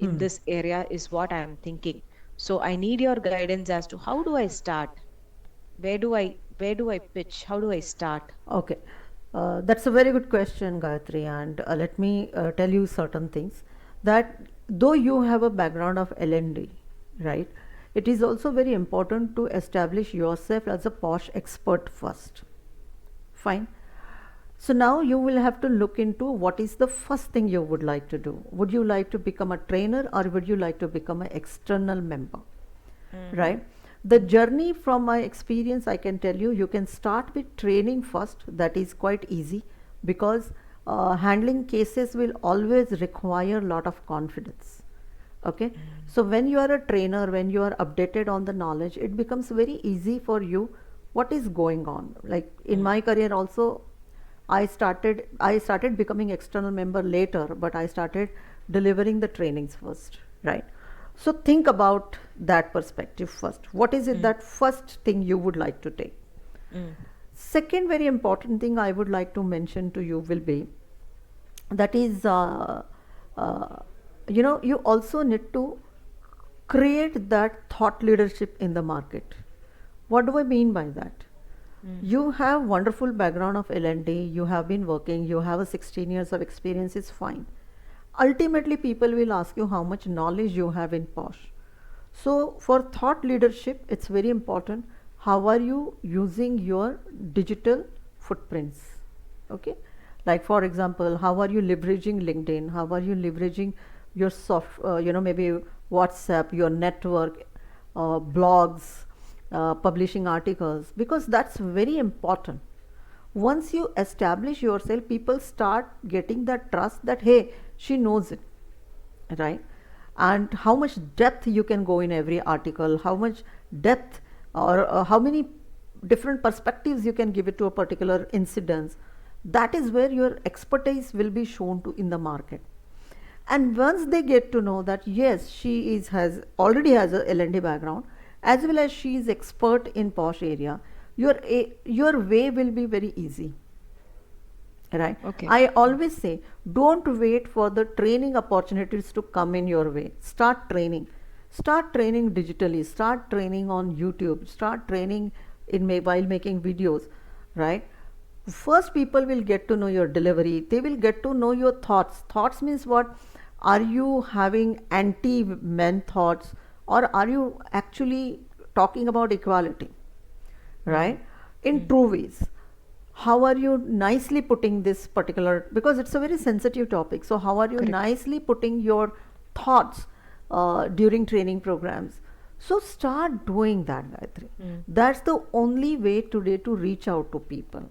in this area is what I am thinking. So I need your guidance as to how do I start? Where do I pitch? How do I start? Okay, that's a very good question, Gayatri. And let me tell you certain things that though you have a background of L&D, right? It is also very important to establish yourself as a posh expert first. Fine. So now you will have to look into what is the first thing you would like to do. Would you like to become a trainer or would you like to become an external member? Right? The journey, from my experience, I can tell you, you can start with training first. That is quite easy because handling cases will always require a lot of confidence. Okay, so when you are a trainer, when you are updated on the knowledge, it becomes very easy for you what is going on. Like in my career also, I started becoming external member later, but I started delivering the trainings first, right? So think about that perspective first. What is it that first thing you would like to take? Mm. Second very important thing I would like to mention to you will be that is uh, you also need to create that thought leadership in the market. What do I mean by that? You have wonderful background of L&D, you have been working, you have a 16 years of experience, is fine. Ultimately people will ask you how much knowledge you have in Posh. So for thought leadership, it's very important how are you using your digital footprints. Okay, like for example, how are you leveraging LinkedIn, how are you leveraging your maybe WhatsApp, your network, blogs, publishing articles, because that's very important. Once you establish yourself, people start getting that trust that hey, she knows it, right? And how much depth you can go in every article, how much depth or how many different perspectives you can give it to a particular incident. That is where your expertise will be shown to in the market. And once they get to know that yes, she is has already has a L&D background, as well as she is expert in Posh area, your way will be very easy, right? Okay. I always say don't wait for the training opportunities to come in your way. Start training digitally, start training on YouTube, start training while making videos, right? First people will get to know your delivery, they will get to know your thoughts means what, are you having anti men thoughts or are you actually talking about equality, Mm. right? In Mm. true ways, how are you nicely putting this particular, because it's a very sensitive topic, so how are you Correct. nicely putting your thoughts during training programs. So start doing that, Gayatri. Mm. That's the only way today to reach out to people.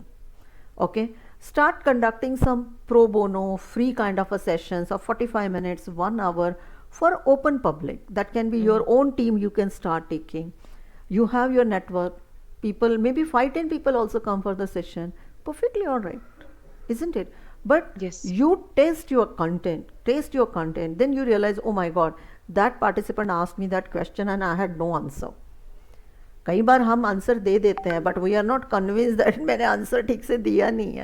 Okay, start conducting some pro bono free kind of a sessions of 45 minutes 1 hour for open public. That can be your Mm. own team, you can start taking. You have your network, people, maybe 5-10 people also come for the session, perfectly all right, isn't it? But Yes. you taste your content, then you realize, oh my god, that participant asked me that question and I had no answer. कई बार हम answer दे देते हैं but we are not convince that मैंने answer ठीक से दिया नहीं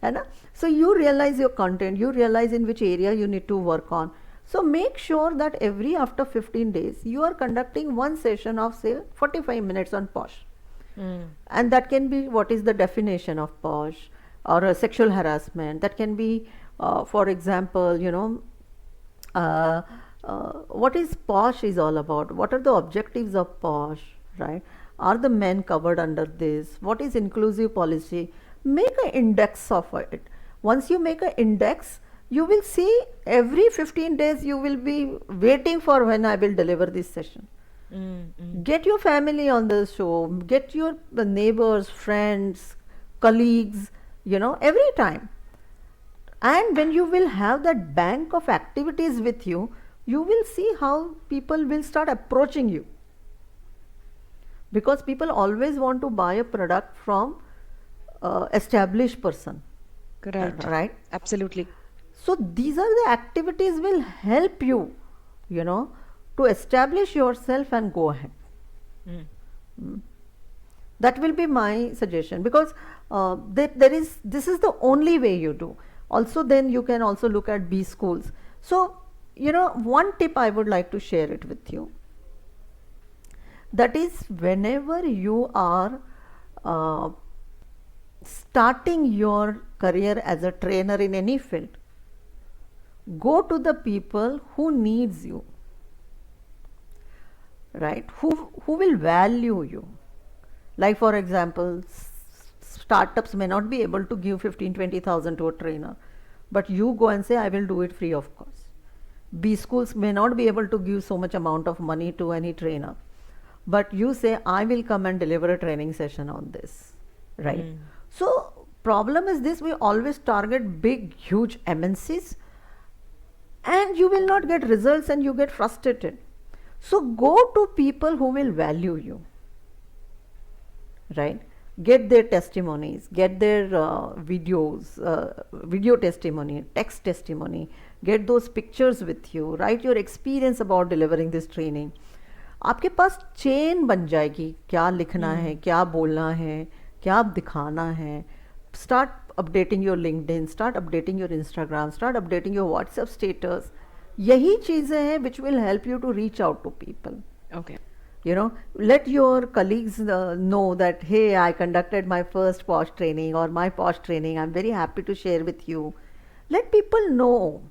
है ना? So you realise your content, you realise in which area you need to work on. So make sure that every after 15 days you are conducting one session of say 45 minutes on Posh. Mm. And that can be what is the definition of Posh or sexual harassment. That can be, for example, uh, what is Posh is all about. What are the objectives of Posh, right? Are the men covered under this? What is inclusive policy? Make an index of it. Once you make an index, you will see every 15 days you will be waiting for when I will deliver this session. Mm. Mm. Get your family on the show, get your neighbors, friends, colleagues, every time. And when you will have that bank of activities with you, you will see how people will start approaching you, because people always want to buy a product from established person, Right. right? Absolutely. So these are the activities will help you, you know to establish yourself and go ahead. Mm. That will be my suggestion, because this is the only way you do. Also then you can also look at B schools. So one tip I would like to share it with you. That is, whenever you are uh, starting your career as a trainer in any field, go to the people who needs you, right? Who will value you. Like for example, startups may not be able to give 15-20,000 to a trainer, but you go and say, I will do it free of cost. B schools may not be able to give so much amount of money to any trainer, but you say, I will come and deliver a training session on this, right? So problem is this: we always target big huge MNCs, and you will not get results and you get frustrated. So go to people who will value you, right? Get their testimonies, get their videos, video testimony, text testimony, get those pictures with you, write your experience about delivering this training. आपके पास chain बन जाएगी, क्या लिखना है, क्या बोलना है, क्या दिखाना है. Start updating your LinkedIn, start updating your Instagram, start updating your WhatsApp status. यही चीज़ें हैं which will help you to reach out to people. Okay. Let your colleagues know that, hey, I conducted my first Posh training or my Posh training. I'm very happy to share with you. Let people know.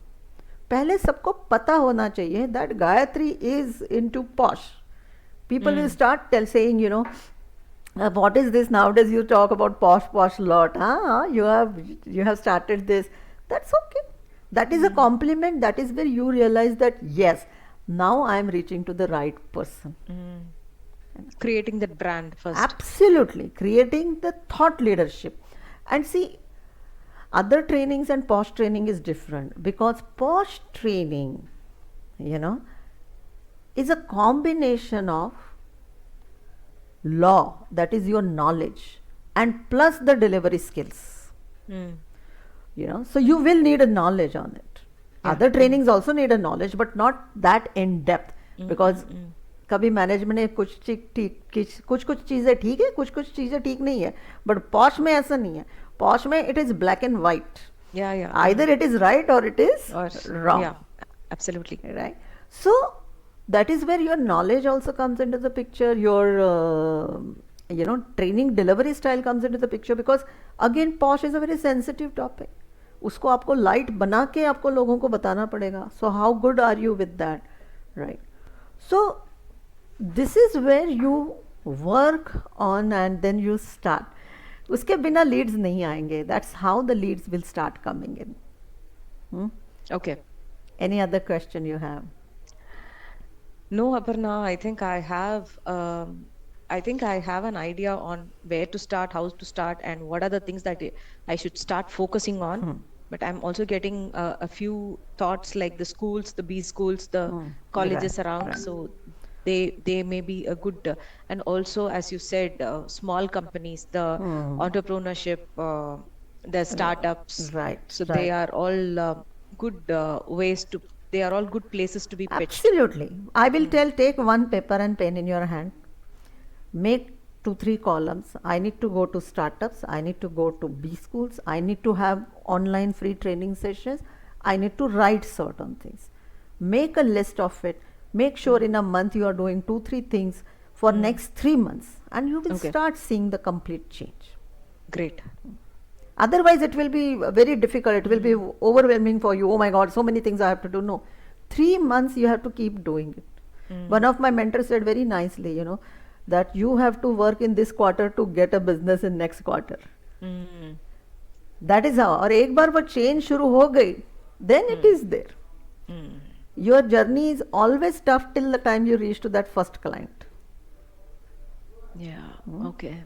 पहले सबको पता होना चाहिए that Gayatri is into Posh. People will start saying, what is this nowadays? You talk about posh lot. You have started this. That's okay. That is a compliment. That is where you realize that yes, now I am reaching to the right person. Creating that brand first. Absolutely, creating the thought leadership. And see, other trainings and Posh training is different, because Posh training, is a combination of law, that is your knowledge, and plus the delivery skills. So you will need a knowledge on it. Other trainings also need a knowledge, but not that in depth, because कभी management ने कुछ चीज़ें ठीक है, कुछ चीज़ें ठीक नहीं है, बट पॉश में ऐसा नहीं है. पॉश में it is black and white. Either it is right or it is wrong. Yeah, absolutely. Right. So that is where your knowledge also comes into the picture. Your training delivery style comes into the picture, because again Posh is a very sensitive topic. उसको आपको light बना के आपको लोगों को बताना पड़ेगा. So how good are you with that, right? So this is where you work on and then you start. उसके बिना leads नहीं आएंगे. That's how the leads will start coming in. Okay. Any other question you have? No, Aparna, I think I have an idea on where to start, how to start, and what are the things that I should start focusing on. But I'm also getting a few thoughts, like the schools, the B schools, the colleges around. So they may be a good, and also, as you said, small companies, the entrepreneurship, the startups. Right. So they are all good they are all good places to be pitched. Absolutely. I will take one paper and pen in your hand. Make 2-3 columns. I need to go to startups. I need to go to B schools. I need to have online free training sessions. I need to write certain things. Make a list of it. Make sure in a month you are doing 2-3 things for next 3 months, and you will start seeing the complete change. Great. Otherwise it will be very difficult. It will be overwhelming for you. Oh my God, so many things I have to do. No, 3 months you have to keep doing it. One of my mentors said very nicely, that you have to work in this quarter to get a business in next quarter. That is how. और एक बार वो change शुरू हो गई, then it is there. Your journey is always tough till the time you reach to that first client. Yeah. Okay.